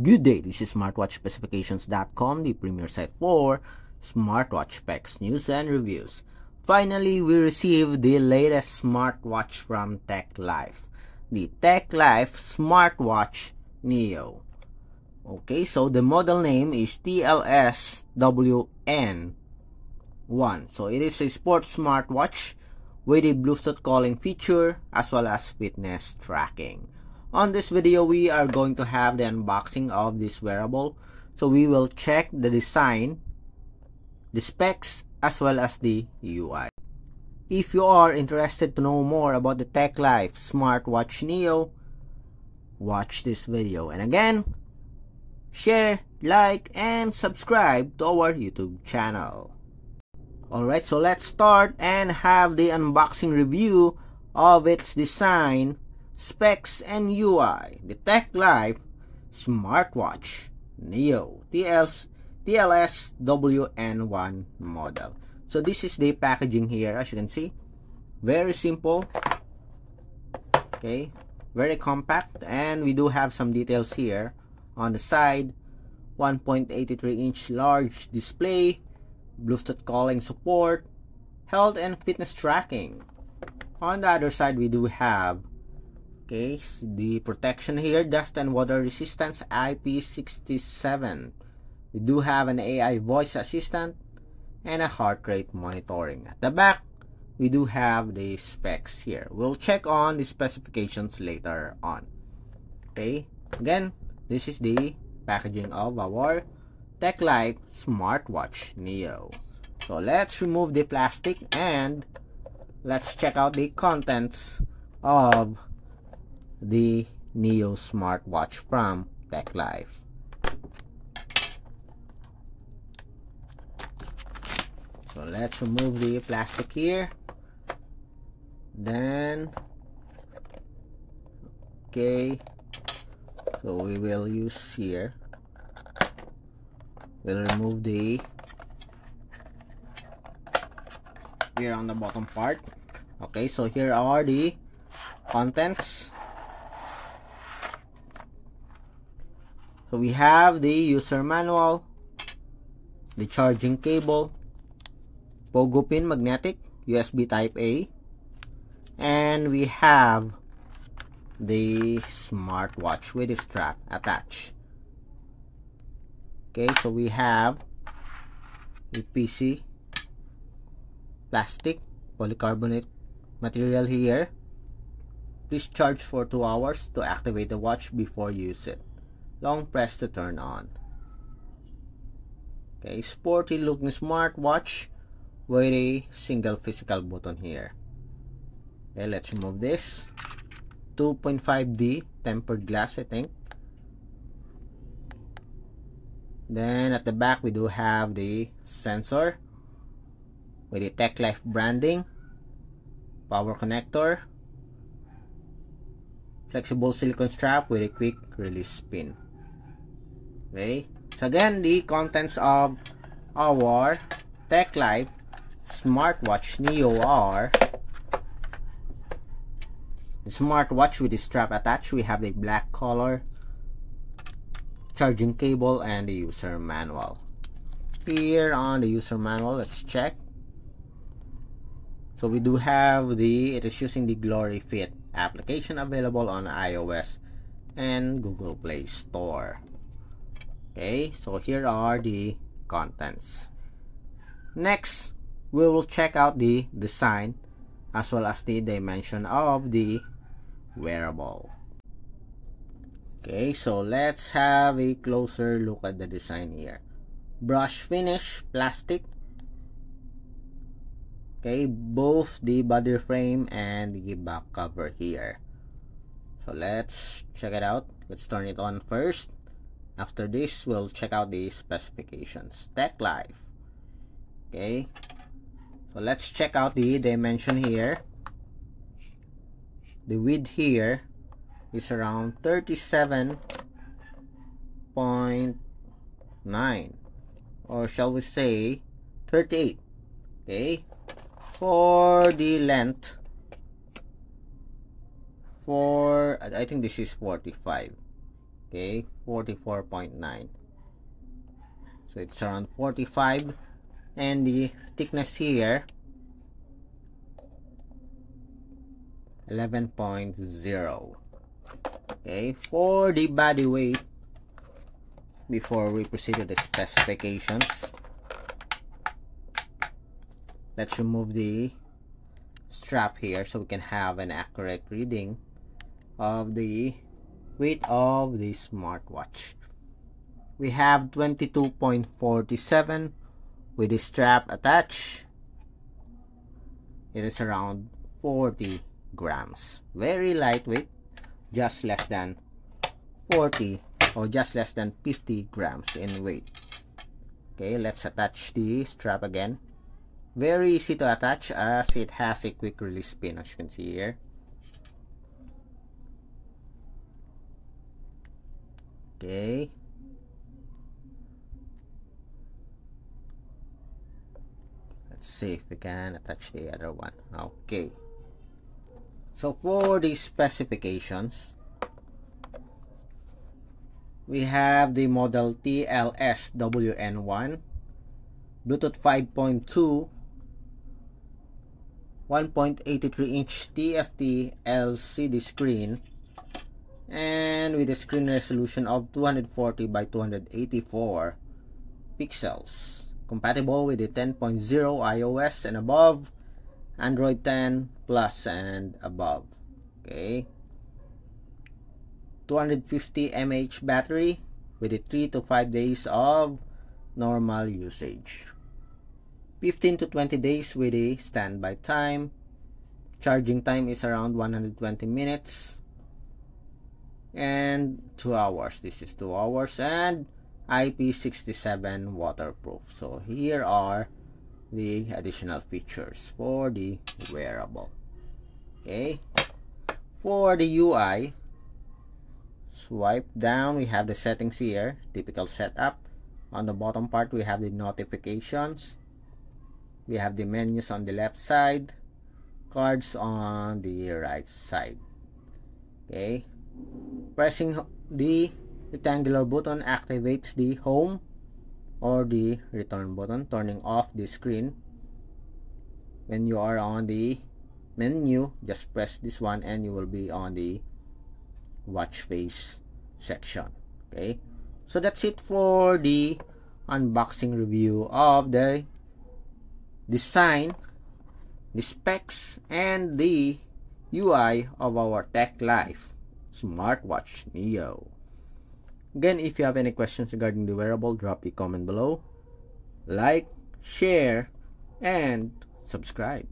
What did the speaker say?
Good day, this is smartwatchspecifications.com, the premier site for smartwatch specs, news, and reviews. Finally, we received the latest smartwatch from TechLife, the TechLife Smartwatch Neo. Okay, so the model name is TLSWN1. So it is a sports smartwatch with a Bluetooth calling feature as well as fitness tracking. On this video, we are going to have the unboxing of this wearable. So we will check the design, the specs, as well as the UI. If you are interested to know more about the TechLife Smartwatch Neo, watch this video. And again, share, like, and subscribe to our YouTube channel. Alright, so let's start and have the unboxing review of its design, specs, and UI. The TechLife Smartwatch Neo TLSWN1 model. So this is the packaging here, as you can see. Very simple. Okay, very compact, and we do have some details here on the side. 1.83-inch large display, Bluetooth calling support, health and fitness tracking. On the other side, we do have the protection here, dust and water resistance, IP67. We do have an AI voice assistant and a heart rate monitoring. At the back, we do have the specs here. We'll check on the specifications later on. Okay, again, this is the packaging of our TechLife Smartwatch Neo. So let's remove the plastic and let's check out the contents of the Neo smartwatch from TechLife. So let's remove the plastic here. Then, okay, so we will use here. We'll remove the here on the bottom part. Okay, so here are the contents. So we have the user manual, the charging cable, pogo pin magnetic, USB type A, and we have the smartwatch with a strap attached. Okay, so we have the PC plastic polycarbonate material here. Please charge for 2 hours to activate the watch before you use it. Long press to turn on. Okay, sporty looking smartwatch with a single physical button here. Okay, let's remove this. 2.5D tempered glass, I think. Then at the back, we do have the sensor with the TechLife branding, power connector, flexible silicone strap with a quick release pin. Okay, so again, the contents of our TechLife Smartwatch Neo are the smartwatch with the strap attached. We have the black color, charging cable, and the user manual. Here on the user manual, let's check. So we do have it is using the GloryFit application available on iOS and Google Play Store. Okay, so here are the contents. Next, we will check out the design as well as the dimension of the wearable. Okay, so let's have a closer look at the design here. Brush finish plastic. Okay, both the body frame and the back cover here. So let's check it out. Let's turn it on first. After this, we'll check out the specifications. TechLife. Okay, so let's check out the dimension here. The width here is around 37.9, or shall we say 38. Okay, for the length, I think this is 45. Okay, 44.9. So it's around 45, and the thickness here 11.0. Okay, for the body weight, before we proceed to the specifications, let's remove the strap here so we can have an accurate reading of the weight of the smartwatch. We have 22.47 with the strap attached. It is around 40 grams. Very lightweight, just less than 40 or just less than 50 grams in weight. Okay, let's attach the strap again. Very easy to attach as it has a quick release pin, as you can see here. Okay. Let's see if we can attach the other one. Okay. So for the specifications, we have the model TLS-WN1, Bluetooth 5.2, 1.83-inch TFT LCD screen, and with a screen resolution of 240 by 284 pixels. Compatible with the 10.0 iOS and above, Android 10 Plus and above. Okay. 250 mAh battery with a 3 to 5 days of normal usage. 15 to 20 days with a standby time. Charging time is around 120 minutes. And 2 hours. This is 2 hours. And IP67 waterproof. So here are the additional features for the wearable. Okay. For the UI, swipe down, we have the settings here, typical setup. On the bottom part, we have the notifications. We have the menus on the left side, cards on the right side. Okay. Pressing the rectangular button activates the home or the return button, turning off the screen. When you are on the menu, just press this one and you will be on the watch face section. Okay, so that's it for the unboxing review of the design, the specs, and the UI of our TechLife Smartwatch Neo. Again, if you have any questions regarding the wearable, drop a comment below. Like, share, and subscribe.